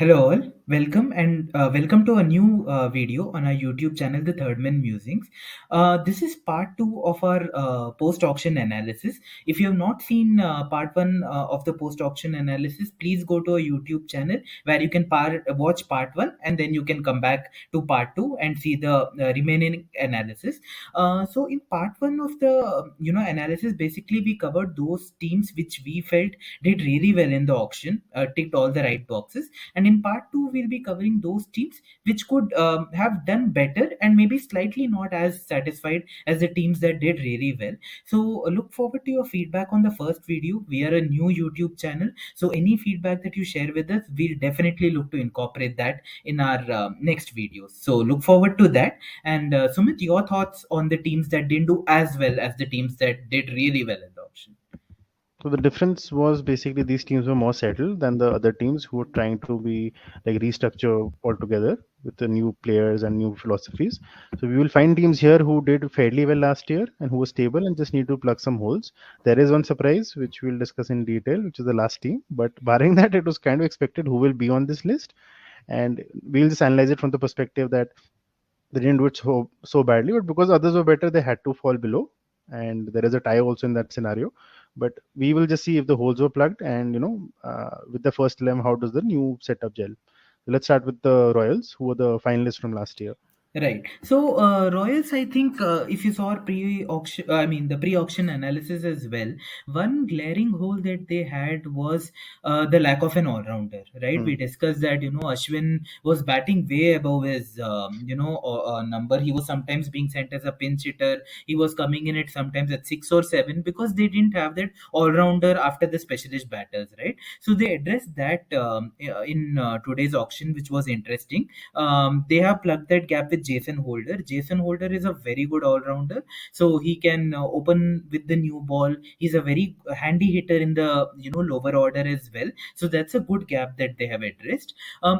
Hello all, welcome and welcome to a new video on our YouTube channel, The Third Man Musings. This is part two of our post-auction analysis. If you have not seen part one of the post-auction analysis, please go to our YouTube channel where you can watch part one and then you can come back to part two and see the remaining analysis. So in part one of the analysis, basically we covered those teams which we felt did really well in the auction, ticked all the right boxes, and in part two, we'll be covering those teams which could have done better and maybe slightly not as satisfied as the teams that did really well. So look forward to your feedback on the first video. We are a new YouTube channel. So any feedback that you share with us, we'll definitely look to incorporate that in our next videos. So look forward to that. And Sumit, your thoughts on the teams that didn't do as well as the teams that did really well in the auction? So the difference was basically these teams were more settled than the other teams who were trying to be like restructure altogether with the new players and new philosophies. So we will find teams here who did fairly well last year and who were stable and just need to plug some holes. There is one surprise which we'll discuss in detail, which is the last team. But barring that, it was kind of expected who will be on this list, and we'll just analyze it from the perspective that they didn't do it so badly, but because others were better, they had to fall below. And there is a tie also in that scenario. But we will just see if the holes were plugged, and with the first limb, how does the new setup gel? So let's start with the Royals, who were the finalists from last year. Right. So, Royals, I think if you saw pre-auction, the pre-auction analysis as well, one glaring hole that they had was the lack of an all-rounder, right? Hmm. We discussed that, Ashwin was batting way above his, number. He was sometimes being sent as a pinch hitter. He was coming in at sometimes at 6 or 7 because they didn't have that all-rounder after the specialist batters, right? So they addressed that in today's auction, which was interesting. They have plugged that gap with Jason Holder. Jason Holder is a very good all rounder, so he can open with the new ball. He's a very handy hitter in the lower order as well. So that's a good gap that they have addressed.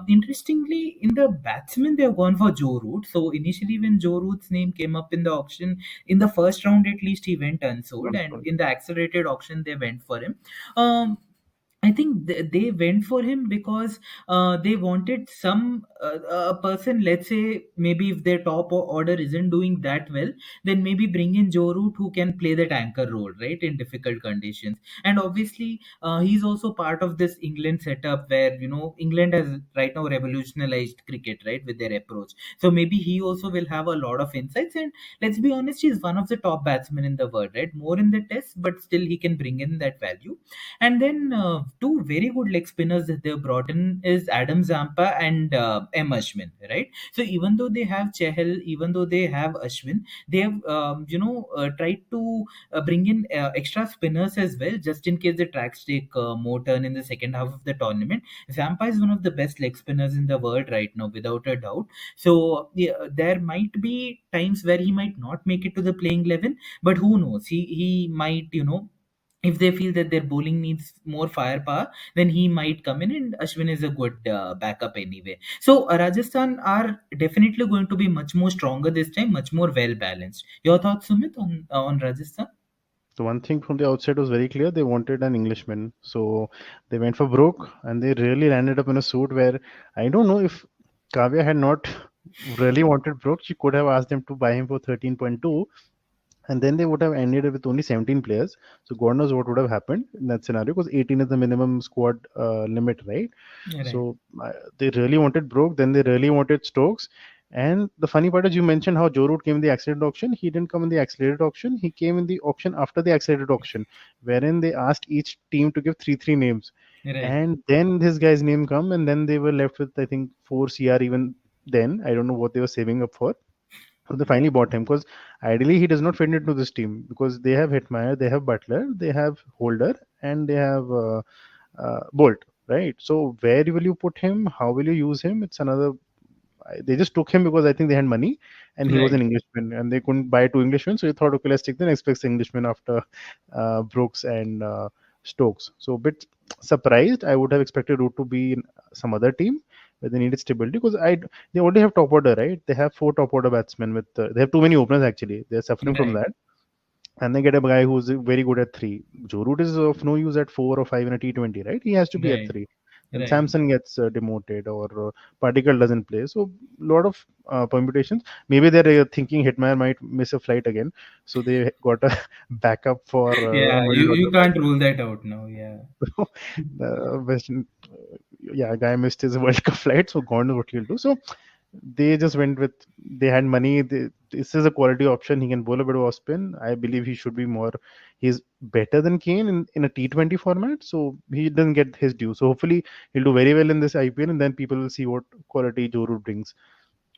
Interestingly, in the batsmen, they have gone for Joe Root. So initially, when Joe Root's name came up in the auction, in the first round at least, he went unsold, and Wonderful. in the accelerated auction, they went for him. Um, I think they went for him because they wanted some a person. Let's say maybe if their order isn't doing that well, then maybe bring in Joe Root who can play that anchor role, right, in difficult conditions. And obviously, he's also part of this England setup where England has right now revolutionized cricket, right, with their approach. So maybe he also will have a lot of insights. And let's be honest, he's one of the top batsmen in the world, right? More in the test, but still he can bring in that value. And then two very good leg spinners that they've brought in is Adam Zampa and M. Ashwin, right? So even though they have Chehel, even though they have Ashwin, they have tried to bring in extra spinners as well, just in case the tracks take more turn in the second half of the tournament. Zampa is one of the best leg spinners in the world right now, without a doubt. So yeah, there might be times where he might not make it to the playing 11, but who knows? He might if they feel that their bowling needs more firepower, then he might come in, and Ashwin is a good backup anyway. So Rajasthan are definitely going to be much more stronger this time, much more well balanced. Your thoughts, Sumit, on Rajasthan? So one thing from the outside was very clear: they wanted an Englishman, so they went for Brook, and they really landed up in a suit where I don't know if Kavya had not really wanted Brook, she could have asked them to buy him for 13.2, and then they would have ended it with only 17 players. So God knows what would have happened in that scenario, because 18 is the minimum squad limit, right? Right. So they really wanted Brook, then they really wanted Stokes. And the funny part is, you mentioned how Joe Root came in the accelerated auction. He didn't come in the accelerated auction. He came in the auction after the accelerated auction, wherein they asked each team to give three names. Right. And then this guy's name come, and then they were left with, I think, 4 CR even then. I don't know what they were saving up for. So they finally bought him, because ideally he does not fit into this team, because they have Hitmeyer, they have Butler, they have Holder, and they have Bolt, right? So where will you put him? How will you use him? It's another. They just took him because I think they had money, and he was an Right. Englishman, and they couldn't buy two Englishmen, so they thought, okay, let's take the next best Englishman after Brooks and Stokes. So a bit surprised. I would have expected Root to be in some other team where they needed stability, because they already have top order, right? They have four top order batsmen with they have too many openers actually. They're suffering from Right. that, and they get a guy who's very good at three. Joe Root is of no use at 4 or 5 in a T20, right? He has to be at Right. three. then Right. Samson gets demoted, or Particle doesn't play. So lot of permutations. Maybe they're thinking Hitman might miss a flight again, so they got a backup for Yeah, you $1 million can't rule that out now. Yeah. the Western, yeah, guy missed his World Cup flight, so God knows what he'll do. So they just went with, they had money. This is a quality option. He can bowl a bit of off spin. I believe he should be more. He's better than Kane in a T20 format, so he doesn't get his due. So hopefully he'll do very well in this IPL, and then people will see what quality Joe Root brings.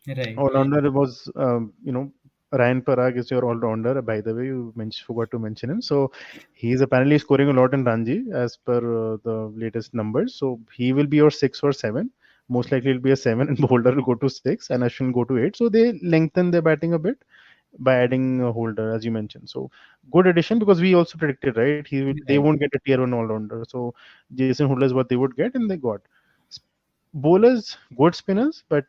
Right. All-rounder was, Ryan Parag is your all-rounder. By the way, forgot to mention him. So he's apparently scoring a lot in Ranji as per the latest numbers. So he will be your 6 or 7. Most likely it'll be a 7, and Holder will go to 6, and Ashwin go to 8. So they lengthen their batting a bit by adding a Holder, as you mentioned. So good addition, because we also predicted, right? They Right. won't get a tier 1 all-rounder. So Jason Holder is what they would get, and they got. Bowlers, good spinners, but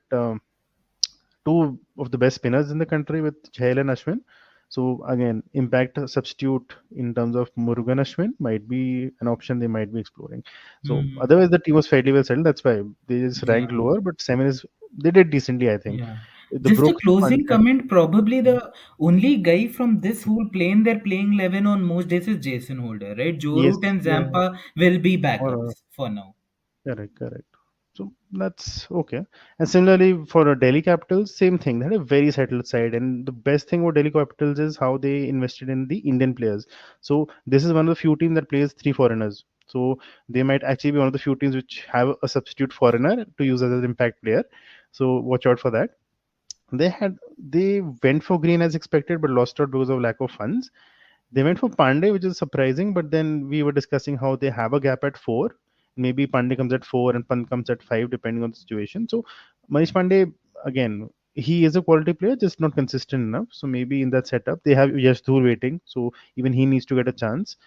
two of the best spinners in the country with Chahal and Ashwin. So again, impact substitute in terms of Murugan Ashwin might be an option they might be exploring. So Hmm. otherwise, the team was fairly well settled. That's why they just Yeah. ranked lower, but seven is, they did decently, I think. Yeah. The Just a Brooks, closing Pandya, comment. Probably the only guy from this who will play in their playing 11 on most days is Jason Holder, right? Joe yes, Root and yeah, Zampa will be or backups for now. correct, correct. So that's okay. And similarly for Delhi Capitals, same thing. They had a very settled side, and the best thing about Delhi Capitals is how they invested in the Indian players. So this is one of the few teams that plays three foreigners. So they might actually be one of the few teams which have a substitute foreigner to use as an impact player. So watch out for that. They went for Green as expected, but lost out because of lack of funds. They went for Pandey, which is surprising, but then we were discussing how they have a gap at 4. Maybe Pandey comes at 4 and Pant comes at 5, depending on the situation. So Manish Pandey, again, he is a quality player, just not consistent enough. So maybe in that setup, they have Yashdhur waiting. So even he needs to get a chance.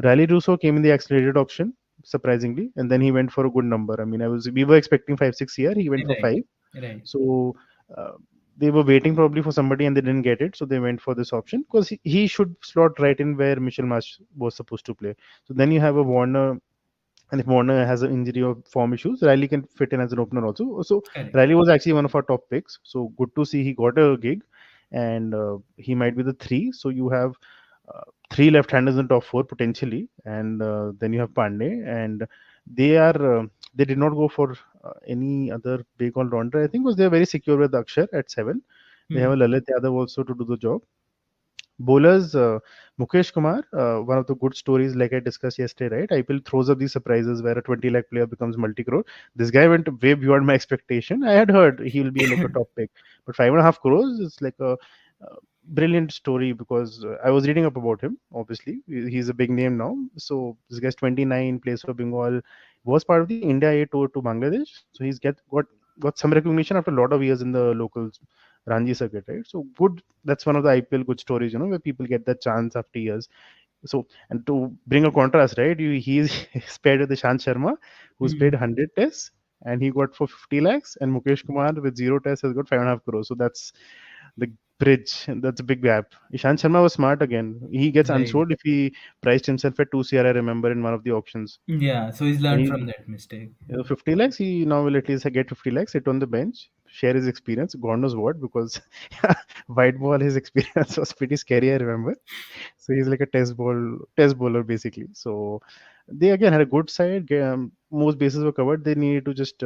Riley Russo came in the accelerated option, surprisingly, and then he went for a good number. I mean, we were expecting 5-6 here. He went for Right. 5. Right. So uh, they were waiting probably for somebody and they didn't get it. So they went for this option because he should slot right in where Michel Marsh was supposed to play. So then you have a Warner, and if Warner has an injury or form issues, Riley can fit in as an opener also. So Correct. Riley was actually one of our top picks. So good to see he got a gig, and he might be the three. So you have uh, three left-handers in top four potentially, and then you have Pandey, and they did not go for any other big all-rounder. I think was they're very secure with Akshar at 7. They have Hmm. a Lalit Yadav also to do the job. Bowlers, Mukesh Kumar, one of the good stories, like I discussed yesterday, right? IPL throws up these surprises where a 20 lakh player becomes multi crore. This guy went way beyond my expectation. I had heard he will be like a top pick, but 5.5 crores is like a brilliant story because I was reading up about him. Obviously, he's a big name now. So this guy's 29, plays for Bengal, was part of the India A tour to Bangladesh. So got some recognition after a lot of years in the local Ranji circuit, right? So good. That's one of the IPL good stories, where people get that chance after years. So, and to bring a contrast, right? He's he's paired with Ishant Sharma, who's played Hmm. 100 tests, and he got for 50 lakhs, and Mukesh Kumar with zero tests has got 5.5 crores. So that's the bridge. And that's a big gap. Ishant Sharma was smart again. He gets Right. unsold if he priced himself at 2 CR, I remember, in one of the auctions. Yeah. So he's And learned he, from that mistake. 50 lakhs, he now will at least get 50 lakhs, sit on the bench, share his experience. God knows what, because white ball, his experience was pretty scary, I remember. So he's like a test bowler basically. So they again had a good side. Most bases were covered. They needed to just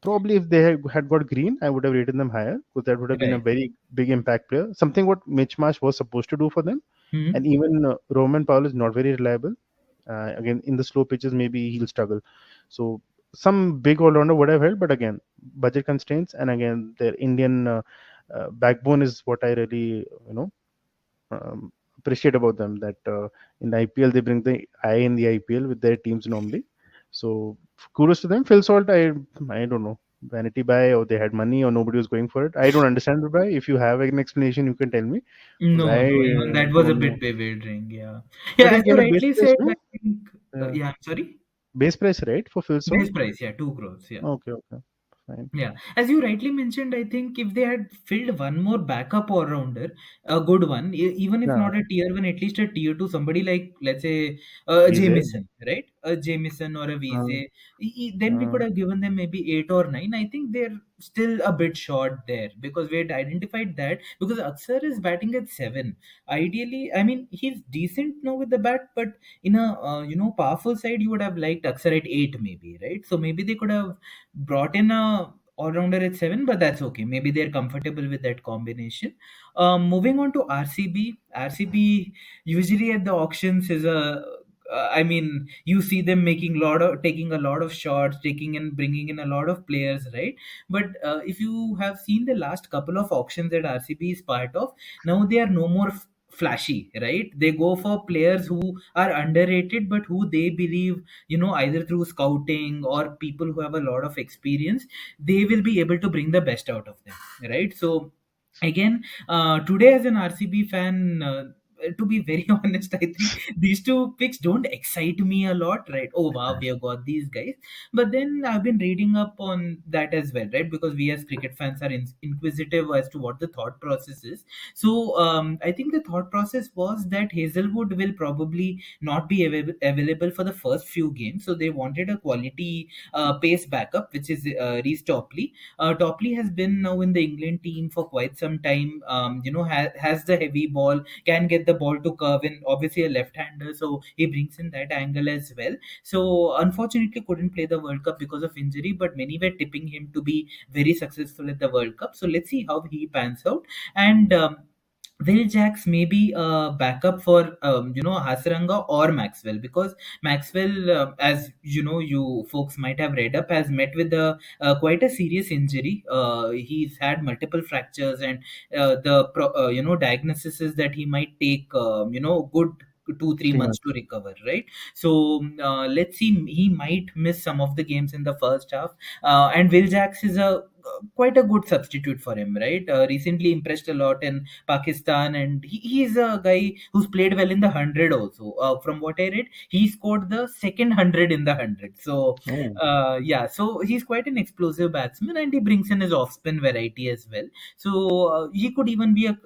probably, if they had got Green, I would have rated them higher because that would have been a Right. very big impact player. Something what Mitch Marsh was supposed to do for them. And Hmm. even Roman Powell is not very reliable. Again, in the slow pitches, maybe he'll struggle. So some big all rounder would have helped, but again, budget constraints, and again, their Indian backbone is what I really appreciate about them. That in the IPL they bring the eye in the IPL with their teams normally. So kudos to them. Phil Salt, I don't know, vanity buy, or they had money, or nobody was going for it. I don't understand the buy. If you have an explanation, you can tell me, because No, I no, even that was a don't know. bit bewildering. Yeah. But Yeah, he as you gained a base rightly price, said, I no? think, Uh, yeah, I'm sorry. Base price, right, for Phil Salt? Base price, yeah, 2 crores. Yeah. Okay, okay. fine. Yeah, as you rightly mentioned, I think if they had filled one more backup all rounder, a good one, even if Yeah. not a tier one, at least a tier two, somebody like, let's say, a Is it? Jamison, right? A Jamison or a Uh, Vise, then we could uh, have given them maybe 8 or 9. I think they're still a bit short there because we had identified that because Aksar is batting at 7. Ideally, I mean, he's decent now with the bat, but in a powerful side, you would have liked Aksar at 8, maybe, right? So maybe they could have brought in a all rounder at 7, but that's okay. Maybe they're comfortable with that combination. Moving on to RCB. RCB usually at the auctions is a. I mean, you see them taking a lot of shots, taking and bringing in a lot of players, right? But if you have seen the last couple of auctions that RCB is part of, now they are no more flashy, right? They go for players who are underrated, but who they believe, either through scouting or people who have a lot of experience, they will be able to bring the best out of them, right? So again, today as an RCB fan, to be very honest, I think these two picks don't excite me a lot, right? Oh wow, we have got these guys. But then I've been reading up on that as well, right? Because we as cricket fans are inquisitive as to what the thought process is. So I think the thought process was that Hazelwood will probably not be available for the first few games. So they wanted a quality pace backup, which is Reece Topley. Topley has been now in the England team for quite some time. Has the heavy ball, can get the ball to curve in. Obviously, a left-hander, so he brings in that angle as well. So unfortunately, couldn't play the World Cup because of injury, but many were tipping him to be very successful at the World Cup. So let's see how he pans out. And Will Jacks may be a backup for Hasranga or Maxwell, because Maxwell, as you know, you folks might have read up, has met with a quite a serious injury. He's had multiple fractures, and diagnosis is that he might take good 2-3 3 months months. to recover, right? So let's see, he might miss some of the games in the first half. And Will Jacks is a quite a good substitute for him, right? Recently impressed a lot in Pakistan, and he's a guy who's played well in the 100 also. From what I read, he scored the second 100 in the 100. So, Oh, yeah, so he's quite an explosive batsman, and he brings in his off spin variety as well. So, he could even be a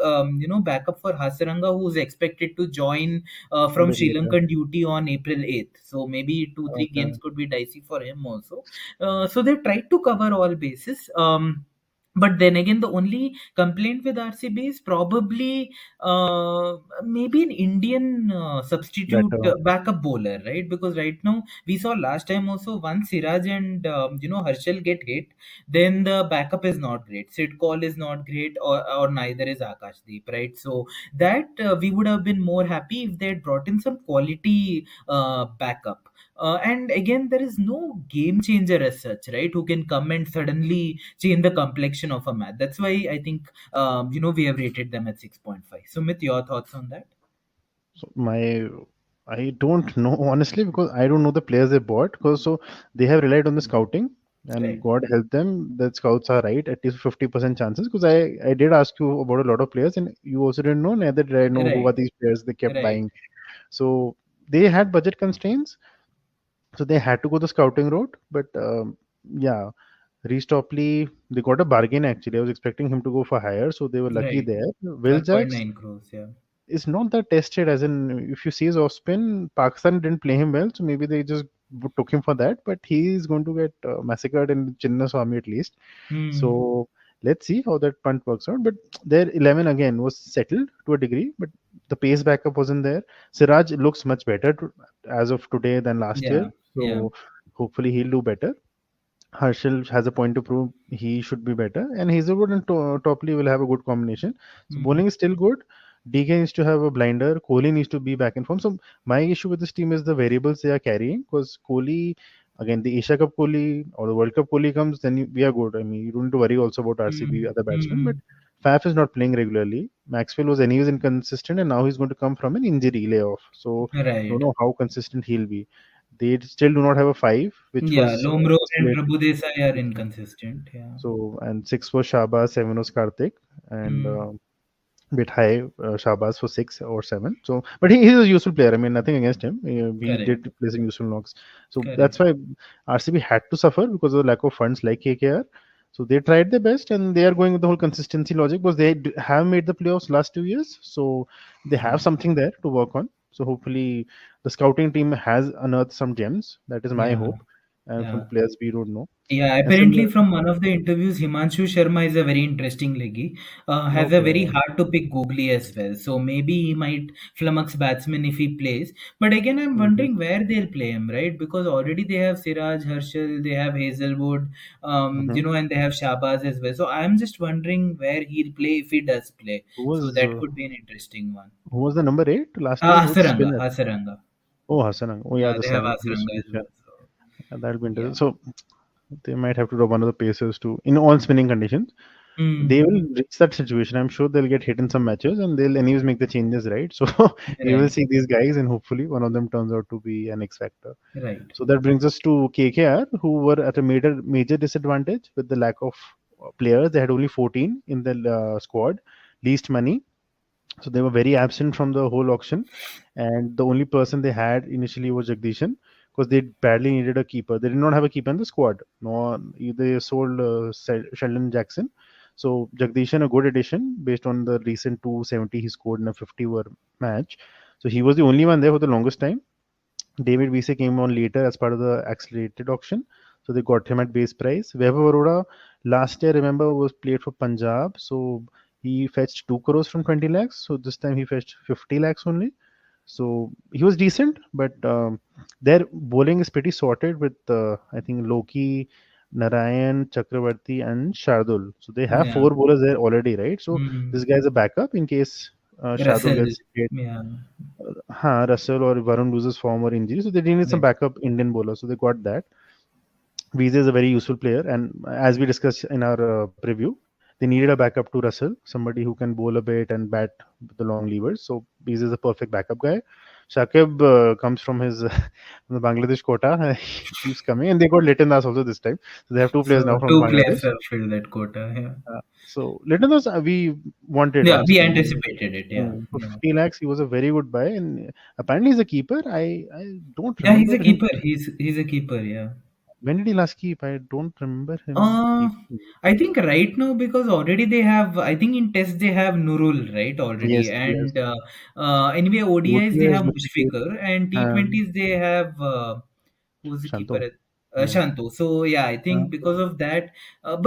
backup for Hasaranga, who's expected to join a from bit Sri later. Lankan duty on April 8th. So, maybe 2-3 games Okay. could be dicey for him also. So they tried to cover all bases. But then again, the only complaint with RCB is probably maybe an Indian substitute Better. backup bowler, right? Because right now we saw last time also, once Siraj and Harshal get hit, then the backup is not great. Sid Call is not great, or neither is Akashdeep, right? So that we would have been more happy if they had brought in some quality backup. And again, there is no game changer as such, right? Who can come and suddenly change the complexion of a match. That's why I think we have rated them at 6.5. So, Mit, your thoughts on that? So I don't know honestly because I don't know the players they bought because so they have relied on the scouting and Right, God help them that scouts are right at least 50% chances because I did ask you about a lot of players and you also didn't know, neither did I know who are right, these players they kept right, buying. So they had budget constraints, so they had to go the scouting route. But yeah, Reece Topley, they got a bargain actually. I was expecting him to go for higher, so they were lucky right. there. Will Jacks 12.9 crores, yeah. is not that tested, as in if you see his off spin, Pakistan didn't play him well, so maybe they just took him for that. But he is going to get massacred in Chinnaswamy at least. Hmm. So let's see how that punt works out. But their 11 again was settled to a degree, but the pace backup wasn't there. Siraj looks much better as of today than last year, Yeah, yeah. so hopefully he'll do better. Herschel has a point to prove. He should be better, and Hazelwood and Topley will have a good combination. So Hmm. bowling is still good. DK needs to have a blinder. Kohli needs to be back in form. So my issue with this team is the variables they are carrying. Because Kohli, again, the Asia Cup Kohli or the World Cup Kohli comes, then we are good. I mean, you don't need to worry also about RCB Hmm. other batsmen. But Hmm. Faf is not playing regularly. Maxwell was anyways inconsistent, and now he's going to come from an injury layoff. So don't Right. know how consistent he'll be. They still do not have a five, which Yeah, was Lomrose and slated. Prabhu Desai are inconsistent. Yeah. So, and six was Shabazz, seven was Karthik, and Hmm. bit high Shabazz for 6 or 7. So, but he is a useful player. I mean, nothing against him. He Correct. did play some useful knocks. So that's Correct. why RCB had to suffer because of the lack of funds like KKR. So they tried their best, and they are going with the whole consistency logic because they have made the playoffs last 2 years. So they have Yeah, something there to work on. So hopefully the scouting team has unearthed some gems. That is my yeah, hope. And from yeah. the players, we don't know. Yeah, And apparently similar, from one of the interviews, Himanshu Sharma is a very interesting leggy. Has a very okay. hard to pick googly as well. So maybe he might flummox batsman if he plays. But again, I'm Mhm. wondering where they'll play him, right? Because already they have Siraj, Herschel, they have Hazelwood, Mhm. and they have Shabazz as well. So I'm just wondering where he'll play if he does play. Who So was that could be an interesting one. the number eight last year? Which Asaranga, spinner? Asaranga. Oh, Hassan. Oh, yeah, the They have sign. Asaranga as Yeah, well. So that'll be interesting. yeah. So they might have to drop one of the pacers too in all spinning conditions. They Hmm. will reach that situation. I'm sure they'll get hit in some matches, and they'll anyways make the changes, right? So we will Right. see these guys, and hopefully one of them turns out to be an X factor. Right. So that brings us to KKR, who were at a major disadvantage with the lack of players. They had only 14 in the squad, least money, so they were very absent from the whole auction, and the only person they had initially was Jagdishan because they badly needed a keeper. They did not have a keeper in the squad. No, they sold Sheldon Jackson. So Jagdishan, a good addition based on the recent 270 he scored in a 50-over match. So he was the only one there for the longest time. David Vise came on later as part of the accelerated auction. So they got him at base price. Vaibhav Arora last year, remember, was played for Punjab. So he fetched 2 crores from 20 lakhs. So this time he fetched 50 lakhs only. So he was decent, but their bowling is pretty sorted with, I think, Loki, Narayan, Chakravarti, and Shardul. So they have Yeah. four bowlers there already, right? So Hmm. this guy's a backup in case Shardul Russell. gets hit. Yeah. Russell or Varun loses form or injury, so they needed some Right. backup Indian bowler. So they got that. Vijay is a very useful player, and as we discussed in our preview, they needed a backup to Russell, somebody who can bowl a bit and bat with the long levers. So Vijay is a perfect backup guy. Shakib comes from his from the Bangladesh quota. He keeps coming, and they got Leighton Das also this time. So they have two players now So from two players Bangladesh. have filled that quota. Yeah. So Leighton Das, we wanted Yeah. We honestly. anticipated it. Yeah. For Yeah. 50 lakhs, he was a very good buy, and apparently he's a keeper. I don't Yeah. He's remember a him. keeper. He's a keeper. Yeah. When did he last keep? I don't remember him Uh, keeping. I think right now because already they have. I think in test they have Nurul right already, Yes, yes. and anyway ODIs they ODI is have looking good. Mushfiqur, and Um, T20s they have who's the keeper? Shanto. Yeah. Shanto. So yeah, I think So because of that,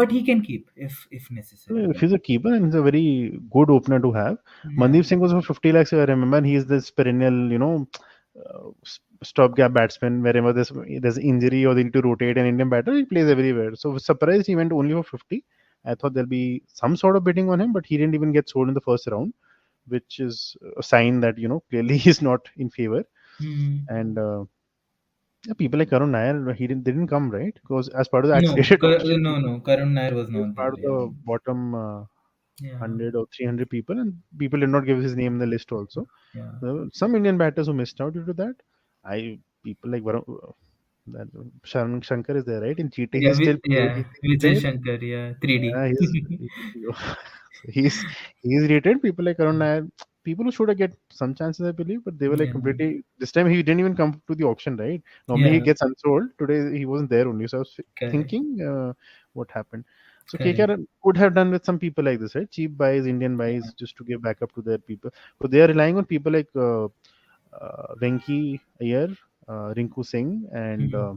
but he can keep if necessary. if Yeah. he's a keeper, and he's a very good opener to have. Yeah. Mandeep Singh was for 50 lakhs. If I remember, he is this perennial, stopgap batsman. Wherever there's injury or they need to rotate an Indian batter, he plays everywhere. So surprised he went only for 50. I thought there'll be some sort of bidding on him, but he didn't even get sold in the first round, which is a sign that clearly he's not in favor. Hmm. And yeah, people like Karun Nair, they didn't come, right? Because as part of the No, accelerated auction, no. Karun Nair was he was not part there. of Yeah. the bottom Yeah. 100 or 300 people, and people did not give his name in the list also. Yeah. Some Indian batters who missed out due to that. People like that Shankar is there, right? In Cheetah, Yeah. he's still Yeah. he's Vijay there. Shankar. Yeah. 3D. Yeah, he's he's rated. People like Arun Nair, people who should have get some chances, I believe, but they were like Yeah. completely. This time he didn't even come to the auction, right? Normally he Yeah. gets unsold. Today he wasn't there only. So I was Correct. thinking, what happened? So Correct. KKR could have done with some people like this, right? Cheap buys, Indian buys, just to give backup to their people. So they are relying on people like Venki Iyer, Rinku Singh, and Hmm.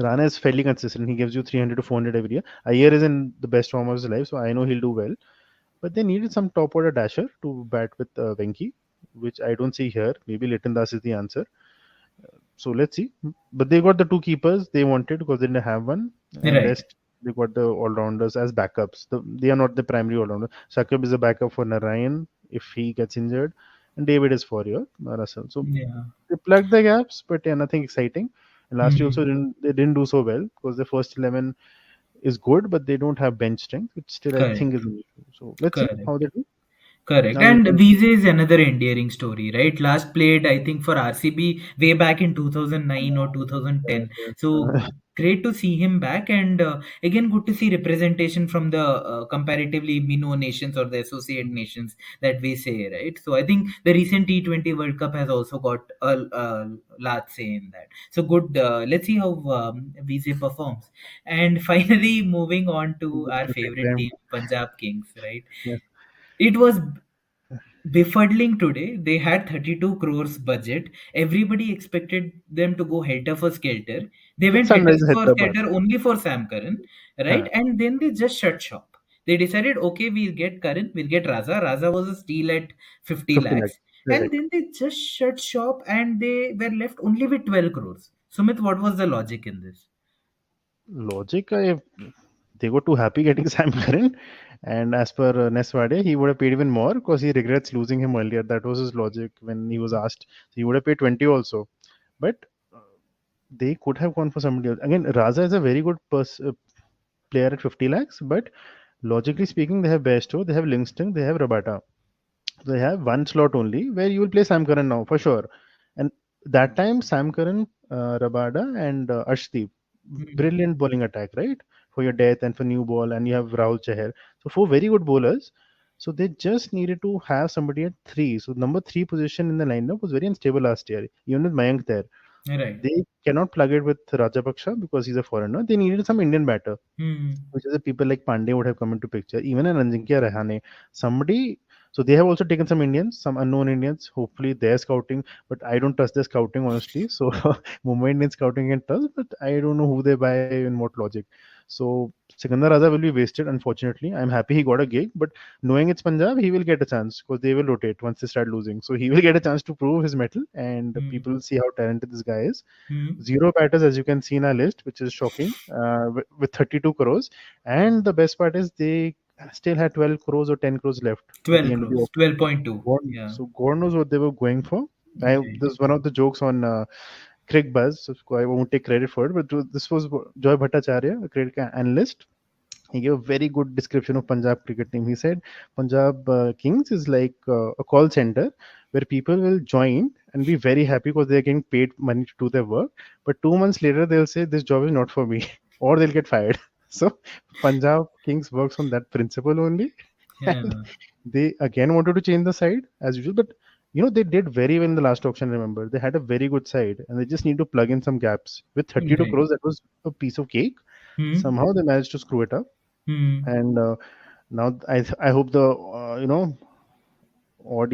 Rana is fairly consistent. He gives you 300 to 400 every year. Iyer is in the best form of his life, so I know he'll do well. But they needed some top order dasher to bat with Venki, which I don't see here. Maybe Leighton Das is the answer. So let's see. But they got the two keepers they wanted because they didn't have one, and Right. rest they got the all rounders as backups. They are not the primary all rounder. Shakib is a backup for Narayan if he gets injured, and David is for your Russell. So Yeah. they plugged the gaps, but yeah, nothing exciting. And last year Hmm. also they didn't do so well because the first 11 is good, but they don't have bench strength, which still I think Correct. is an issue. So let's see Correct. how they do. Correct. Now we And can. Vijay is another endearing story, right? Last played, I think, for RCB way back in 2009 or 2010. Yes, So yes. great to see him back, and again good to see representation from the comparatively minnow nations or the associate nations that we say, right? So I think the recent T20 World Cup has also got a large say in that. So good. Let's see how VZ performs. And finally, moving on to our Good to favorite them. team, Punjab Kings, right? Yes. It was befuddling today. They had 32 crores budget. Everybody expected them to go helter for skelter. They went helter Sunrisers for Hyderabad. skelter only for Sam Curran, right? Huh. And then they just shut shop. They decided, okay, we'll get Curran, we'll get Raza. Raza was a steal at 50 50 lakhs. lakhs. And Correct. then they just shut shop and they were left only with 12 crores. Sumit, what was the logic in this? Logic, they were too happy getting Sam Curran, and as per Neswade, he would have paid even more because he regrets losing him earlier. That was his logic when he was asked. So he would have paid 20 also, but they could have gone for somebody else. Again, Raza is a very good player at 50 lakhs, but logically speaking, they have Besto, they have Livingston, they have Rabata. They have one slot only where you will play Sam Curran now for sure. And that time, Sam Curran, Rabada, and Arshdeep, Hmm. brilliant bowling attack, right? For your death and for new ball, and you have Rahul Chahar. So four very good bowlers. So they just needed to have somebody at three. So number three position in the lineup was very unstable last year, even with Mayank there. Right. They cannot plug it with Rajapaksha because he's a foreigner. They needed some Indian batter, Hmm. which is the people like Pandey would have come into picture, even an Ajinkya Rahane, somebody. So they have also taken some Indians, some unknown Indians. Hopefully they're scouting, but I don't trust their scouting honestly. So Mumbai Indian scouting can trust, but I don't know who they buy and what logic. So Sikandar Raza will be wasted. Unfortunately, I'm happy he got a gig, but knowing it's Punjab, he will get a chance because they will rotate once they start losing. So he will get a chance to prove his mettle, and Hmm. people will see how talented this guy is. Hmm. Zero batters, as you can see in our list, which is shocking, with 32 crores. And the best part is they still had 12 crores or 10 crores left at 12 the end of the crores, auction. 12.2. God, Yeah. so God knows what they were going for. Right. This is one of the jokes on Crick Buzz, so I won't take credit for it, but this was Joy Bhattacharya, a cricket analyst. He gave a very good description of Punjab cricket team. He said Punjab Kings is like a call center where people will join and be very happy because they're getting paid money to do their work. But 2 months later, they'll say this job is not for me, or they'll get fired. So Punjab Kings works on that principle only, and Yeah. they again wanted to change the side as usual. But they did very well in the last auction. Remember, they had a very good side, and they just need to plug in some gaps. With 32 Right. crores, that was a piece of cake. Hmm. Somehow they managed to screw it up, Hmm. and now I hope the odd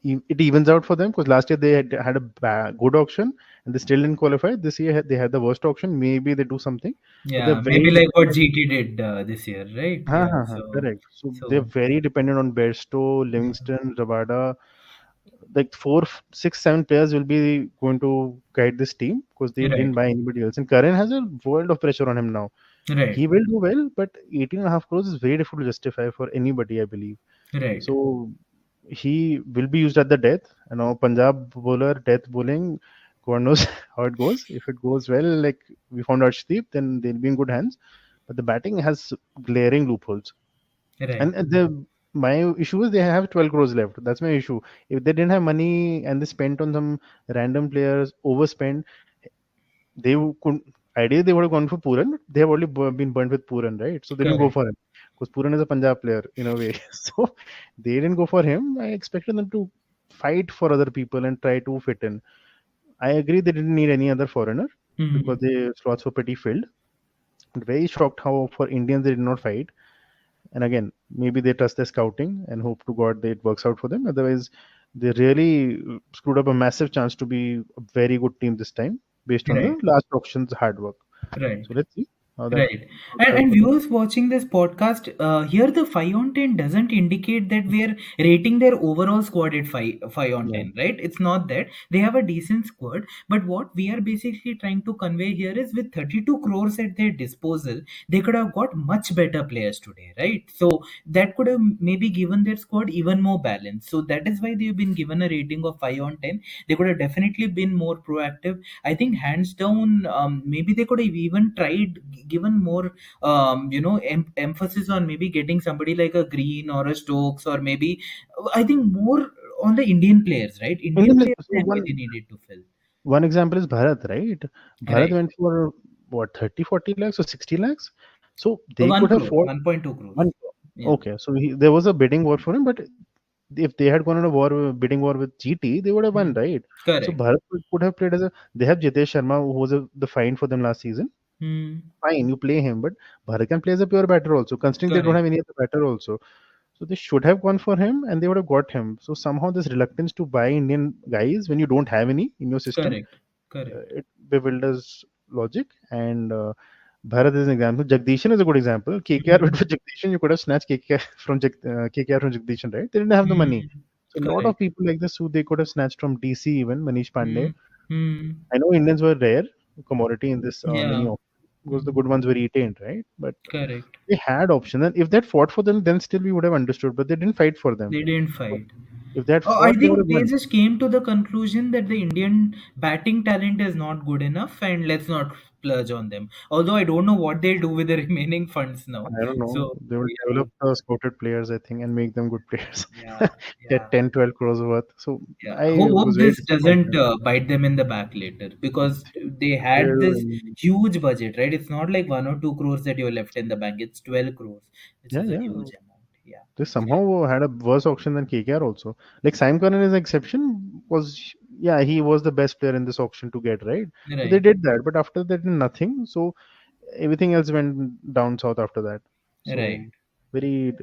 it evens out for them because last year they had a good auction and they still didn't qualify. This year they had the worst auction. Maybe they do something, but they're Yeah. very Maybe like what dependent. GT did this year, right? Ha, Yeah. ha, ha, So, correct. So they're so, very dependent on Bairstow, yeah. Livingston, Rabada. Like four, six, seven players will be going to guide this team because they Right. didn't buy anybody else. And Karan has a world of pressure on him now. Right. He will do well, but 18.5 crores is very difficult to justify for anybody, I believe. Right. So he will be used at the death. Punjab bowler, death bowling, God knows how it goes. If it goes well, like we found Arshdeep, then they'll be in good hands. But the batting has glaring loopholes. Right. And my issue is they have 12 crores left. That's my issue. If they didn't have money and they spent on some random players, overspent, they could ideally they would have gone for Puran. They have already been burnt with Puran, right? So they didn't go Correct. for him because Puran is a Punjab player in a way. So they didn't go for him. I expected them to fight for other people and try to fit in. I agree they didn't need any other foreigner because Hmm. the slots were pretty filled. But very shocked how for Indians they did not fight. And again, maybe they trust their scouting and hope to God that it works out for them. Otherwise, they really screwed up a massive chance to be a very good team this time based on Right. the last auction's hard work. Right. So let's see how that Right. works out And for them. viewers watching this podcast, here the 5 on 10 doesn't indicate that we are rating their overall squad at 5 on Yeah. 10, right? It's not that. They have a decent squad, but what we are basically trying to convey here is with 32 crores at their disposal, they could have got much better players today, right? So that could have maybe given their squad even more balance. So that is why they've been given a rating of 5 on 10. They could have definitely been more proactive. I think hands down, maybe they could have even tried given more, emphasis on maybe getting somebody like a Green or a Stokes, or maybe I think more on the Indian players, right? And Indian then, players so that way they needed to fill. one example is Bharat, right? Bharat Right. went for what 30, 40 lakhs or 60 lakhs. So they could 1 have crore, fought 1.2 crores. one. Yeah. Okay, so there was a bidding war for him, but if they had gone on a bidding war with GT, they would have won, Hmm. right? So Correct. Bharat could have played as a. They have Jitesh Sharma, who was the find for them last season. Hmm. Fine, you play him, but Bharat can play as a pure batter also. Considering they don't Correct. have any other batter also, so they should have gone for him, and they would have got him. So somehow this reluctance to buy Indian guys when you don't have any in your system, Correct. Correct. it bewilders logic. And Bharat is an example. Jagdishan is a good example. KKR Hmm. went for Jagdishan. You could have snatched KKR from KKR from Jagdishan, right? They didn't have the money. Hmm. So a lot of Correct. people like this who they could have snatched from DC, even Manish Hmm. Pandey. Hmm. I know Indians were rare commodity in this mini Yeah. auction because the Hmm. good ones were retained, right? But Correct. they had options, and if that fought for them, then still we would have understood. But they didn't fight for them. They didn't So fight. if they had I fought, they would have think they won. just came to the conclusion that the Indian batting talent is not good enough, and let's not splurge on them. Although I don't know what they'll do with the remaining funds now. I don't know. So They will yeah, develop the scouted players, I think, and make them good players. yeah, yeah. Get 10, 12 crores worth. So Yeah, I hope was very this doesn't disappointed. bite them in the back later because they had this They'll- huge budget, right? It's not like 1 or 2 crores that you're left in the bank. It's 12 crores, which yeah, is a yeah. huge amount. Yeah, They somehow had a worse auction than KKR also. Like Sam Curran is an exception. Yeah, he was the best player in this auction to get, right. So they right, did that, but after that nothing. So everything else went down south after that. right, So very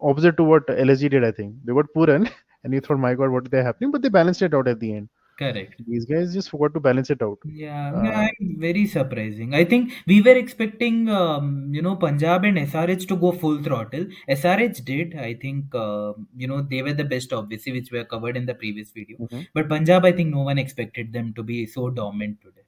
opposite to what LSG did. I think they were poor and you thought, my God, what is happening? But they balanced it out at the end. correct. These guys just forgot to balance it out. Yeah, Uh, yeah, very surprising. I think we were expecting, Punjab and SRH to go full throttle. SRH did. I think, they were the best, obviously, which were covered in the previous video. mhm. But Punjab, I think no one expected them to be so dominant today.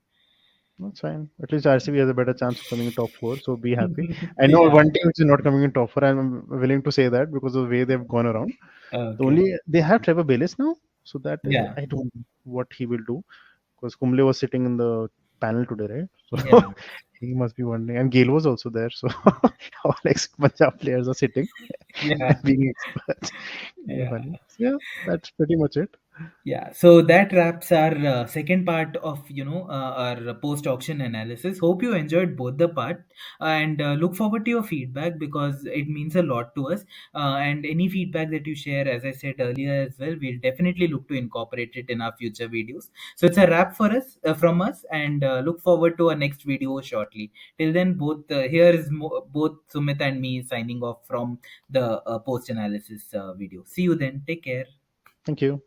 That's fine. At least RCB has a better chance of coming in top four, so be happy. I know Yeah. one team which is not coming in top four. I'm willing to say that because of the way they've gone around. The Okay. only they have Trevor Bayliss now, so that Yeah. I don't know what he will do because Kumble was sitting in the panel today, right? So Yeah. he must be wondering, and Gale was also there. So all ex Punjab players are sitting Yeah. and being experts. Kind of Yeah. funny. So, yeah, that's pretty much it. Yeah, so that wraps our second part of our post auction analysis. Hope you enjoyed both the part and look forward to your feedback because it means a lot to us. And any feedback that you share, as I said earlier as well, we'll definitely look to incorporate it in our future videos. So it's a wrap for us from us, and look forward to our next video shortly. Till then, both Sumit and me signing off from the post analysis video. See you then. Take care. Thank you.